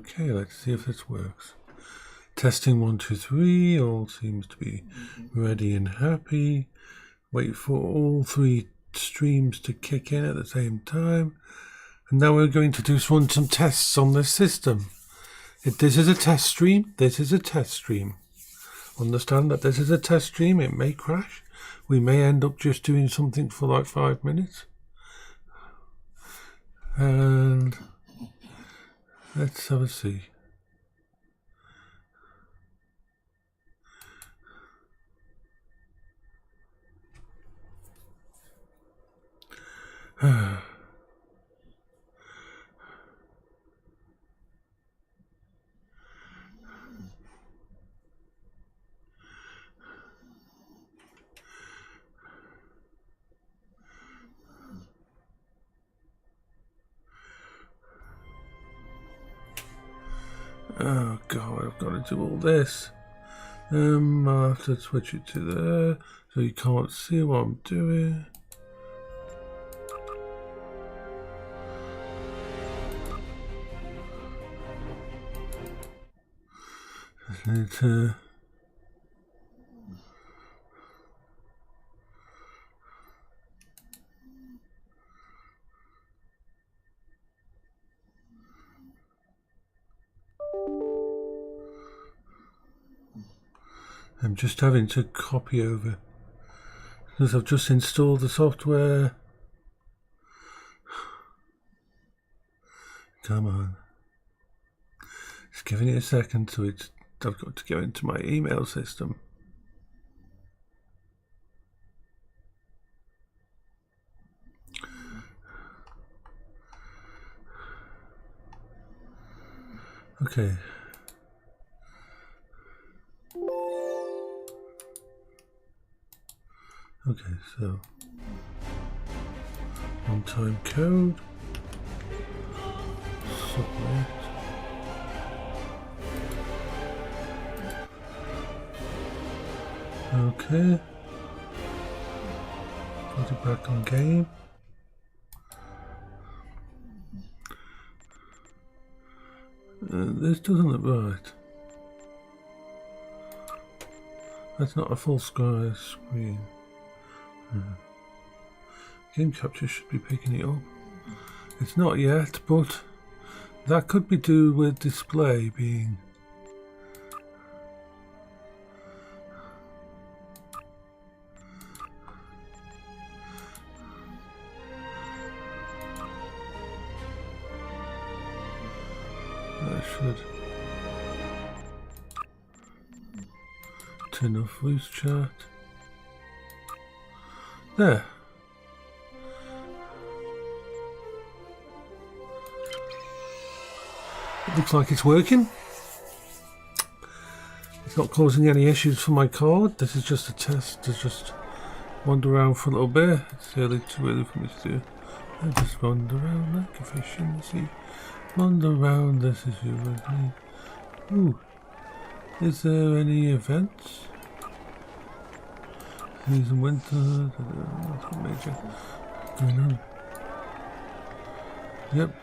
Okay, let's see if this works. Testing 1, 2, 3. All seems to be ready and happy. Wait for all 3 streams to kick in at the same time. And now we're going to run some tests on this system. If this is a test stream, this is a test stream. Understand that this is a test stream. It may crash. We may end up just doing something for like 5 minutes. And let's have a see. Oh God, I've got to do all this. I'll have to switch it to there so you can't see what I'm doing. Just need to I'm just having to copy over because I've just installed the software. Come on. Just giving it a second, so I've got to go into my email system. Okay. Okay, so one-time code, submit. Okay, put it back on game. This doesn't look right. That's not a full screen. Game capture should be picking it up. It's not yet, but that could be due with display being. That should turn off voice chat. There. It looks like it's working. It's not causing any issues for my card. This is just a test to just wander around for a little bit. It's too early for me to do. I just wander around like efficiency. Wander around, this is you with me. Ooh. Is there any events? Season winter, nothing major going on. Yep.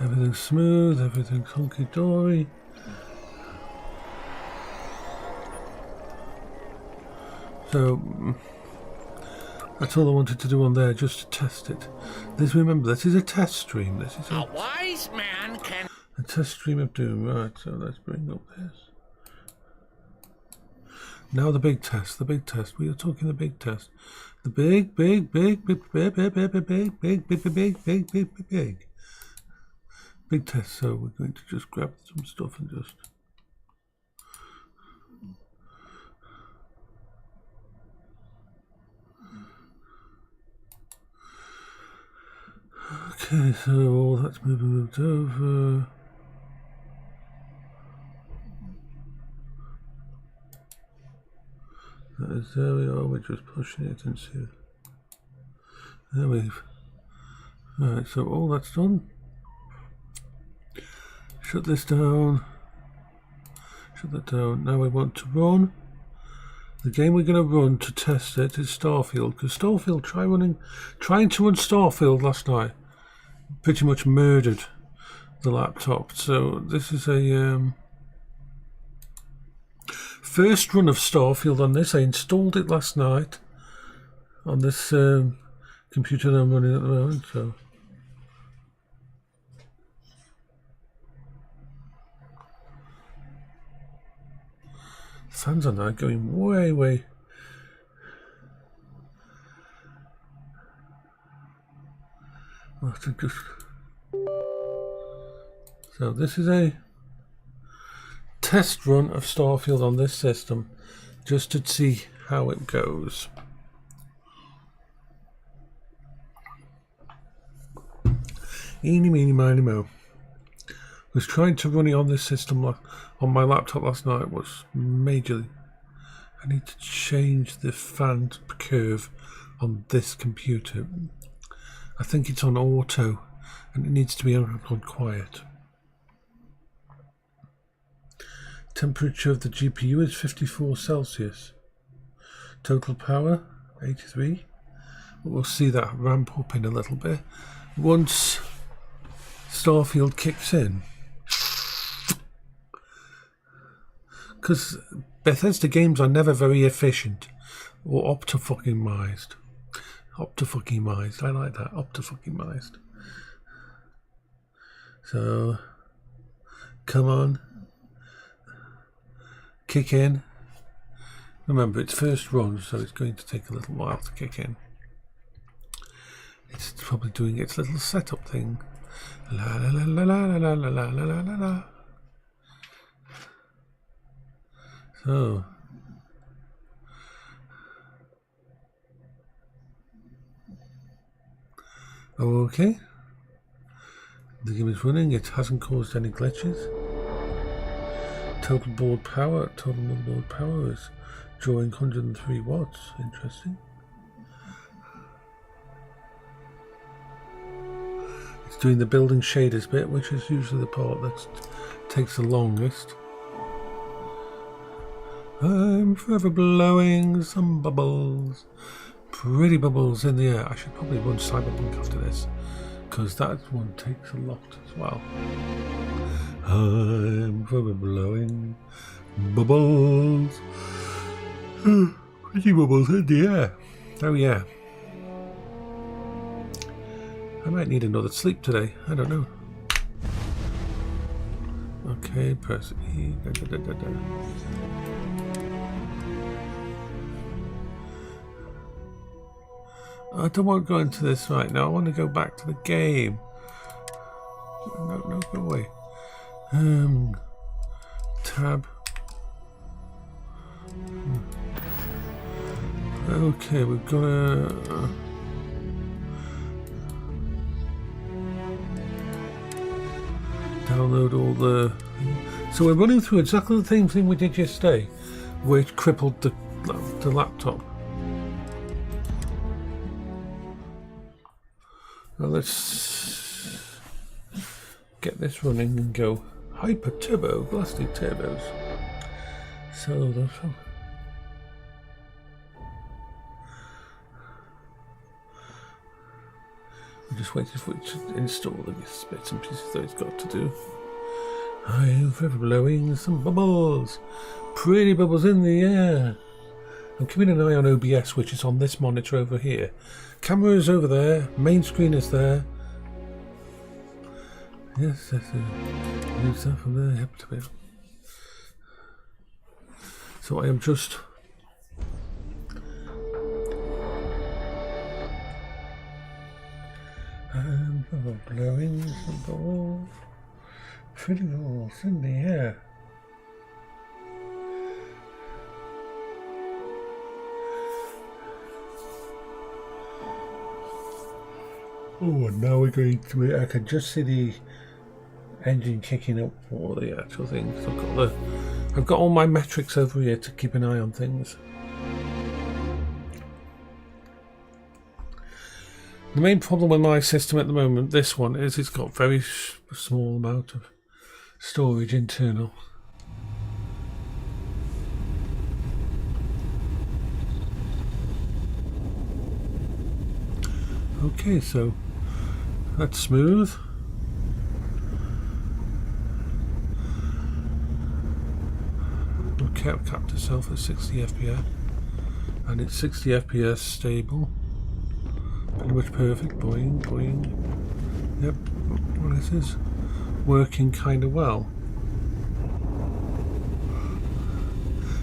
Everything's smooth, everything's hunky-dory. So that's all I wanted to do on there, just to test it. Remember, this is a test stream. This is a wise man can. A test stream of Doom, right? So let's bring up this. Now the big test. We are talking the big test. The big test. So we're going to just grab some stuff and just. Okay, so all that's moved over. There we are, we're just pushing it and see. There we've. Alright, so all that's done. Shut this down. Shut that down. Now we want to run. The game we're going to run to test it is Starfield, because Starfield, trying to run Starfield last night, pretty much murdered. the laptop. So this is a first run of Starfield on this. I installed it last night on this computer that I'm running at the moment. So fans on that going way. So this is a test run of Starfield on this system, just to see how it goes. Eeny, meeny, miny, mo. Was trying to run it on this system on my laptop last night was majorly. I need to change the fan curve on this computer. I think it's on auto and it needs to be on quiet. Temperature of the GPU is 54 Celsius. Total power 83. We'll see that ramp up in a little bit once Starfield kicks in. Because Bethesda games are never very efficient or opti-fucking-mized. Opti-fucking-mized. I like that. Opti-fucking-mized. So, come on. Kick in. Remember, it's first run, so it's going to take a little while to kick in. It's probably doing its little setup thing. La la la la la la la la la la la. So, okay. The game is running. It hasn't caused any glitches. Total motherboard power is drawing 103 watts. Interesting. It's doing the building shaders bit, which is usually the part that takes the longest. I'm forever blowing some bubbles. Pretty bubbles in the air. I should probably run Cyberpunk after this, because that one takes a lot as well. I'm forever blowing bubbles. Pretty bubbles in the air. Oh yeah. I might need another sleep today. I don't know. Okay, press E. I don't want to go into this right now. I want to go back to the game. No, go away. Tab. Okay, we've got to download all the. So we're running through exactly the same thing we did yesterday, which crippled the laptop. Now let's get this running and go hyper turbo, blasted turbos. So that's I'm just waiting for it to install the bits and pieces that it's got to do. I'm forever blowing some bubbles. Pretty bubbles in the air. I'm keeping an eye on OBS, which is on this monitor over here. Camera is over there. Main screen is there. Yes, that's new stuff from there. Yep, to be. So I am just blowing some bubbles. Pretty bubbles in the air. Oh, and now we're going to it. I can just see the engine kicking up for the actual thing. So I've got all my metrics over here to keep an eye on things. The main problem with my system at the moment, this one, is it's got very small amount of storage internal. Okay, so that's smooth. capped itself at 60 FPS, and it's 60 FPS stable. Pretty much perfect. Boing, boing. Yep, well, this is working kind of well.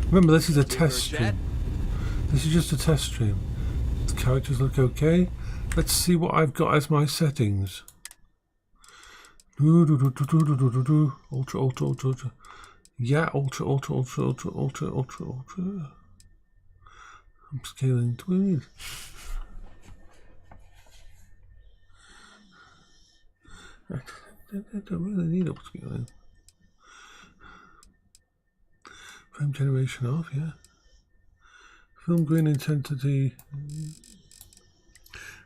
Remember, this is a test stream. This is just a test stream. The characters look okay. Let's see what I've got as my settings. Ultra, ultra, ultra. Yeah, ultra. I'm scaling to it. I don't really need upscaling. Frame generation off, yeah. Film grain intensity.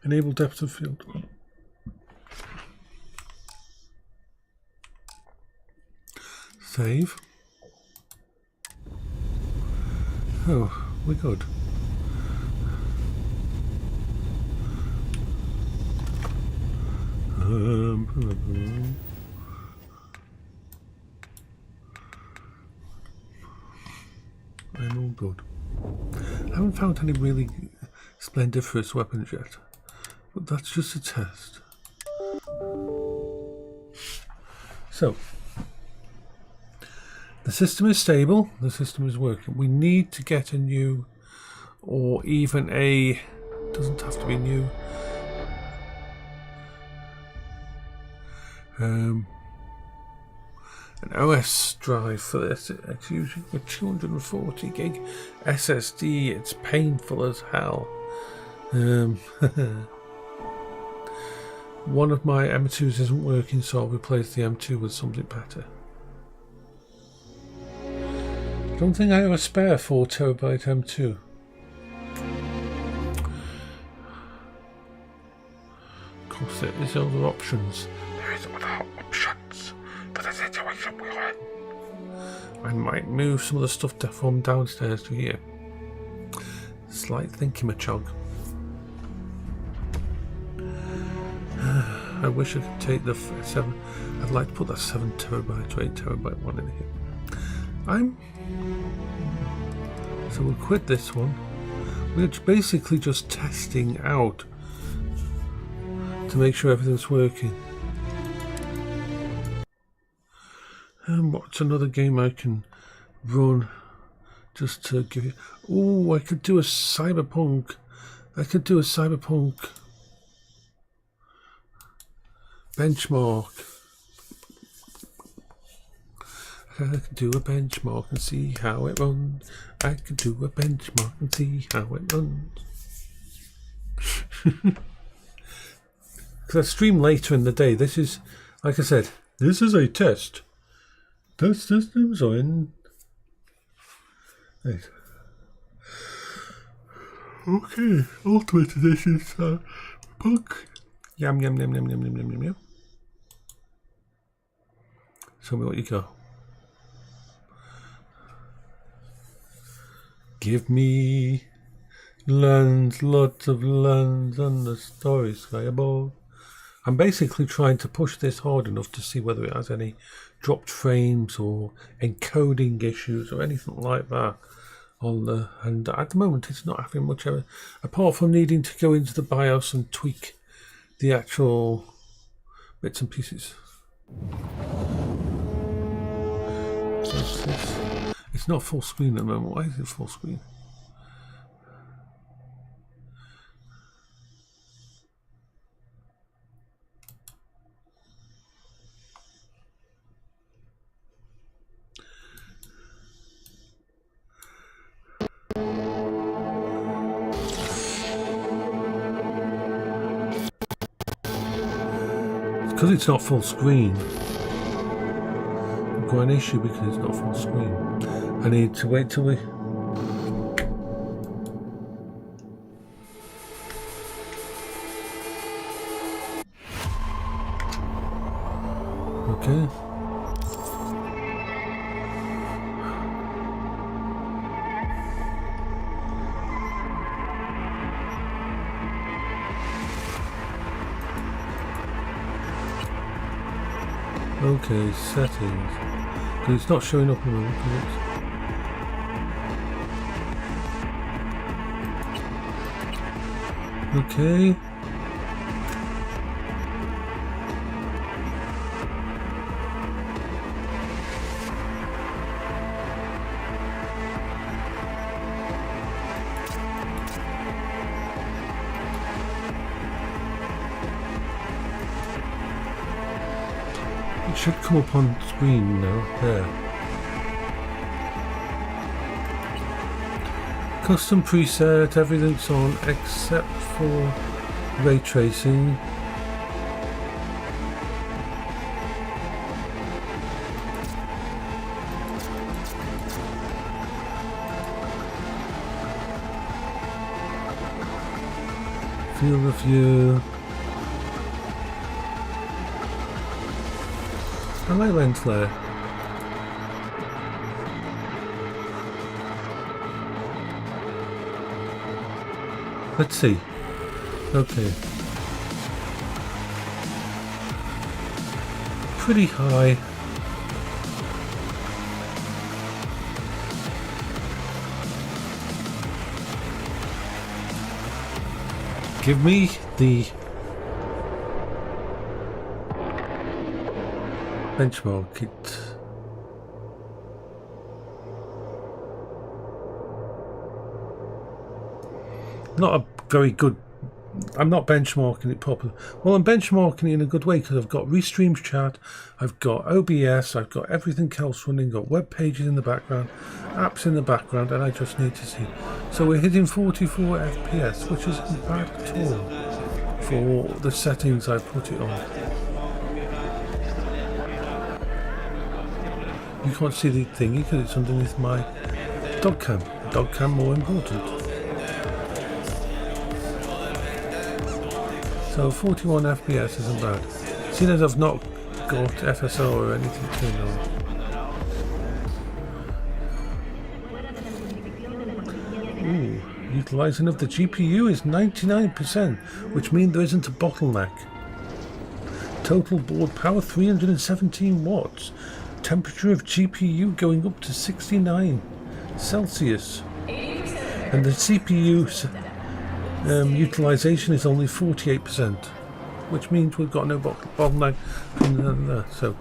Enable depth of field. Save. Oh, we're good. I'm all good. I haven't found any really splendiferous weapons yet, but that's just a test. So, the system is stable, the system is working. We need to get a new, or even a, doesn't have to be new, an OS drive for this. It's using a 240 gig SSD. It's painful as hell. One of my M2s isn't working, so I'll replace the M2 with something better. I don't think I have a spare 4TB M2. Of course, there is other options. There is other options for the situation we're in. I might move some of the stuff from downstairs to here. Slight thinking-a-chog. I wish I could take the 7. I'd like to put that 7TB to 8TB one in here. So we'll quit this one. We're basically just testing out to make sure everything's working. And what's another game I can run just to give you? Oh, I could do a Cyberpunk. Benchmark. I could do a benchmark and see how it runs. I could do a benchmark and see how it runs. Because I stream later in the day. This is, like I said, this is a test. Test systems are in. Right. Okay, Ultimate Edition Punk. Yum yum yum yum yum yum yum yum. Tell me what you got. Give me lands, lots of lands, and the starry sky above. I'm basically trying to push this hard enough to see whether it has any dropped frames or encoding issues or anything like that on the. And at the moment, it's not having much of it, apart from needing to go into the BIOS and tweak the actual bits and pieces. It's not full screen at the moment. Why is it full screen? Because it's not full screen. I've got an issue because it's not full screen. I need to wait till we. Okay. Okay, settings. Because it's not showing up in the moment. Okay. It should come up on screen now. There. Custom preset, everything's on except for ray tracing. Field of view. I like lens flare. Let's see. Okay. Pretty high. Give me the benchmark it. Not a very good. I'm not benchmarking it properly. Well, I'm benchmarking it in a good way because I've got Restream Chat, I've got OBS, I've got everything else running, got web pages in the background, apps in the background, and I just need to see. So we're hitting 44 FPS, which isn't bad at all for the settings I put it on. You can't see the thingy because it's underneath my dog cam. Dog cam more important. So 41 FPS isn't bad. Seeing as I've not got FSR or anything turned on. Ooh, utilising of the GPU is 99%, which means there isn't a bottleneck. Total board power 317 watts. Temperature of GPU going up to 69 Celsius. And the CPU's utilization is only 48%, which means we've got no bottleneck from there. So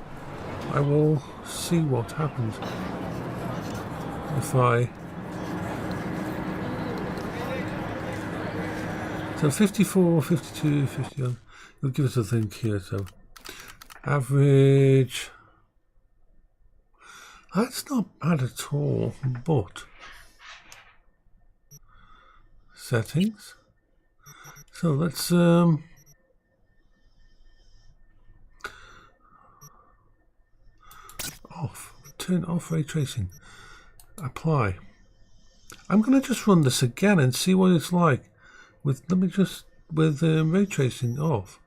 I will see what happens if I. So 54, 52, 51. It'll give us a think here. So average. That's not bad at all, but settings. So let's off. Turn off ray tracing. Apply. I'm going to just run this again and see what it's like with. Let me just with ray tracing off.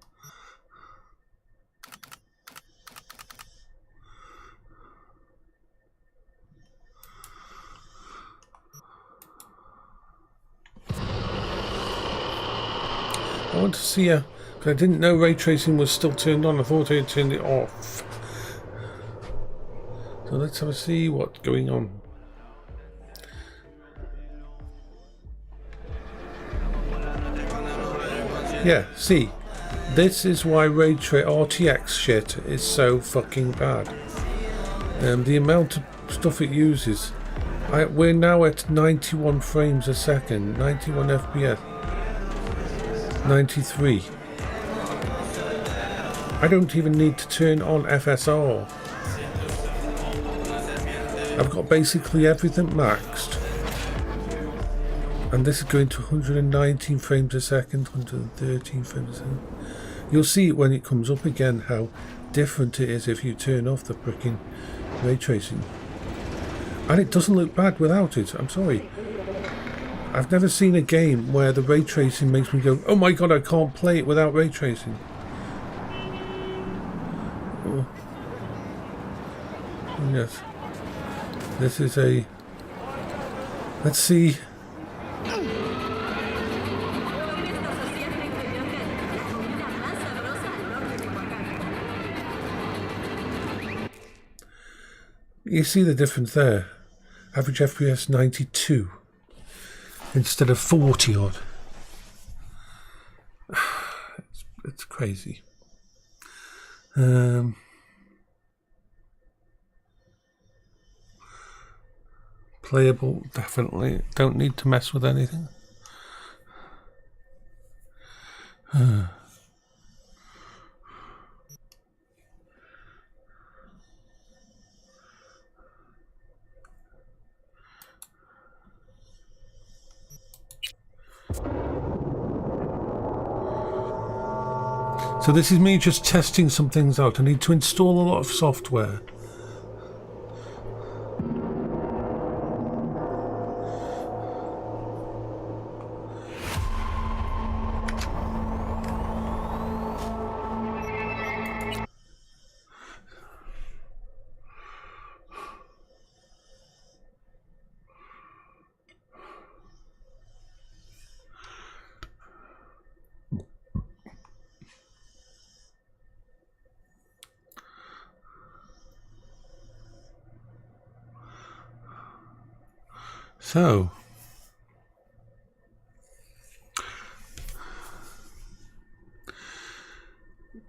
I want to see because I didn't know ray tracing was still turned on. I thought I had turned it off. So let's have a see what's going on. Yeah, see, this is why RTX shit is so fucking bad. The amount of stuff it uses. We're now at 91 frames a second, 91 FPS. 93. I don't even need to turn on FSR. I've got basically everything maxed. And this is going to 119 frames a second, 113 frames a second. You'll see it when it comes up again how different it is if you turn off the freaking ray tracing. And it doesn't look bad without it, I'm sorry. I've never seen a game where the ray tracing makes me go, oh my god, I can't play it without ray tracing. Oh. Yes. This is a... Let's see. You see the difference there. Average FPS 92. Instead of 40 odd. it's crazy. Playable, definitely. Don't need to mess with anything. So this is me just testing some things out. I need to install a lot of software. So,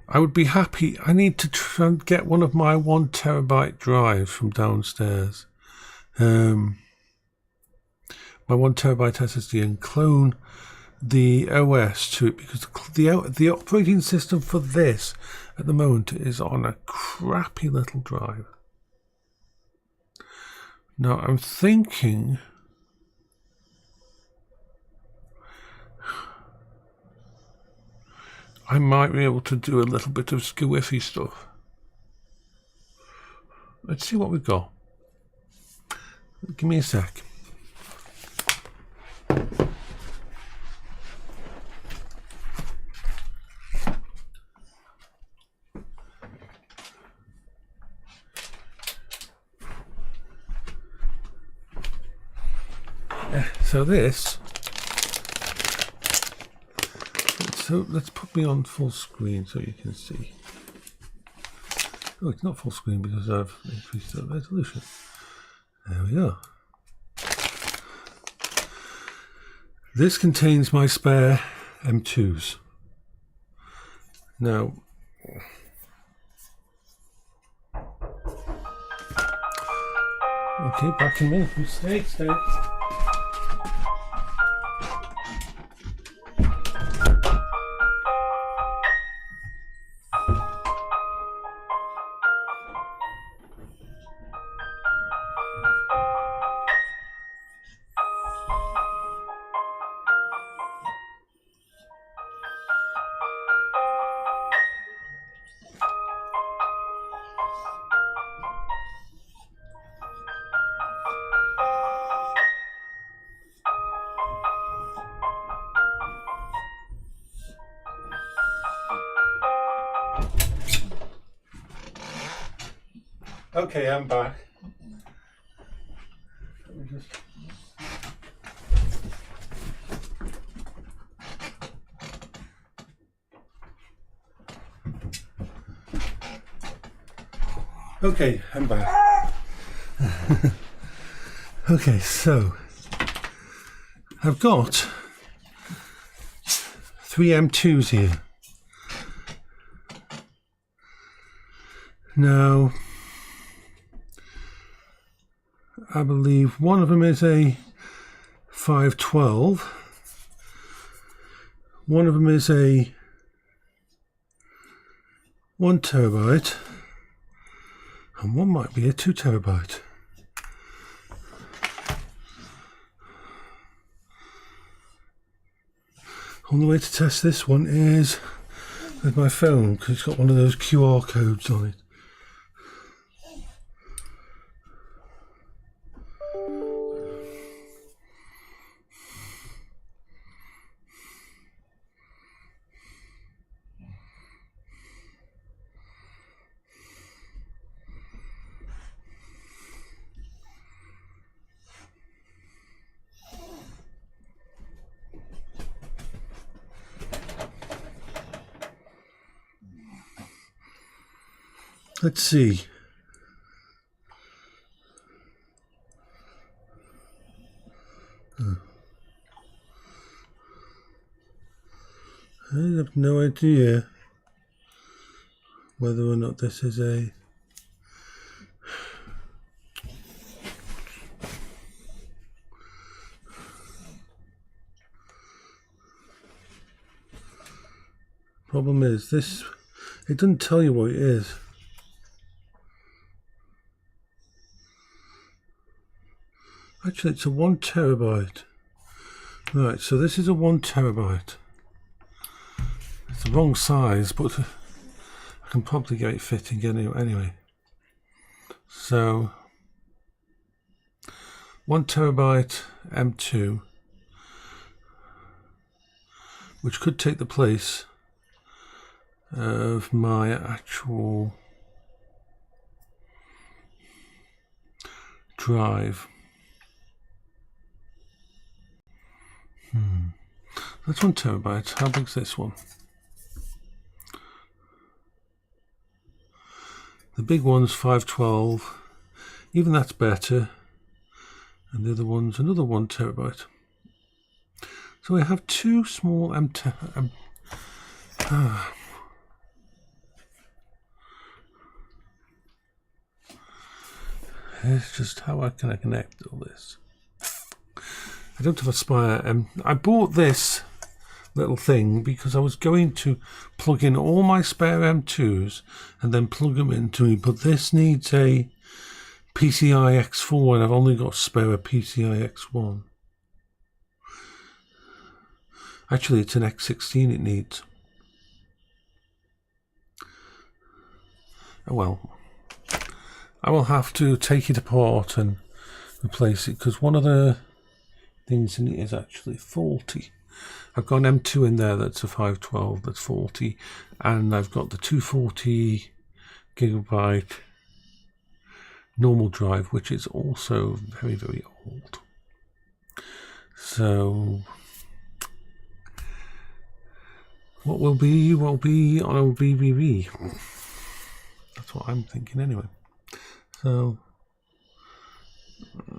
I would be happy. I need to try and get one of my 1 terabyte drives from downstairs. My 1 terabyte SSD, and clone the OS to it, because the operating system for this at the moment is on a crappy little drive. Now I'm thinking I might be able to do a little bit of squiffy stuff. Let's see what we've got. Give me a sec. So this. So let's put me on full screen so you can see. Oh, it's not full screen because I've increased the resolution. There we go. This contains my spare M2s. Now, okay, back in a minute. Stay. Okay, I'm back. Let me just... Okay, I'm back. Okay, so I've got 3 M2s here. Now, I believe one of them is a 512. One of them is a 1 terabyte. And one might be a 2 terabyte. Only way to test this one is with my phone, because it's got one of those QR codes on it. Let's see. I have no idea whether or not this is a problem is this, it doesn't tell you what it is. Actually, it's a 1 terabyte. Right, so this is a 1 terabyte. It's the wrong size, but I can probably get it fitting anyway. So 1 terabyte M2, which could take the place of my actual drive. That's 1 terabyte. How big's this one? The big one's 512. Even that's better. And the other one's another 1 terabyte. So we have two small It's just how I can connect all this. I don't have a spare. I bought this little thing because I was going to plug in all my spare M2s and then plug them into me, but this needs a PCI X4 and I've only got spare PCI X1. Actually, it's an X16 it needs. Well, I will have to take it apart and replace it because one of the things in it is actually faulty. I've got an M2 in there that's a 512 that's faulty, and I've got the 240 gigabyte normal drive, which is also very, very old. So what will be on a BBB? That's what I'm thinking anyway. So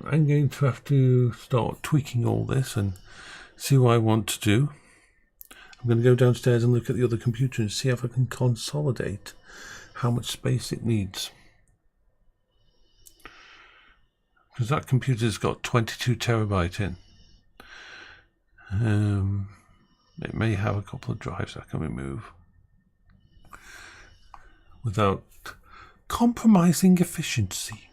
I'm going to have to start tweaking all this and see what I want to do. I'm going to go downstairs and look at the other computer and see if I can consolidate how much space it needs. Because that computer's got 22 terabyte in. It may have a couple of drives I can remove without compromising efficiency.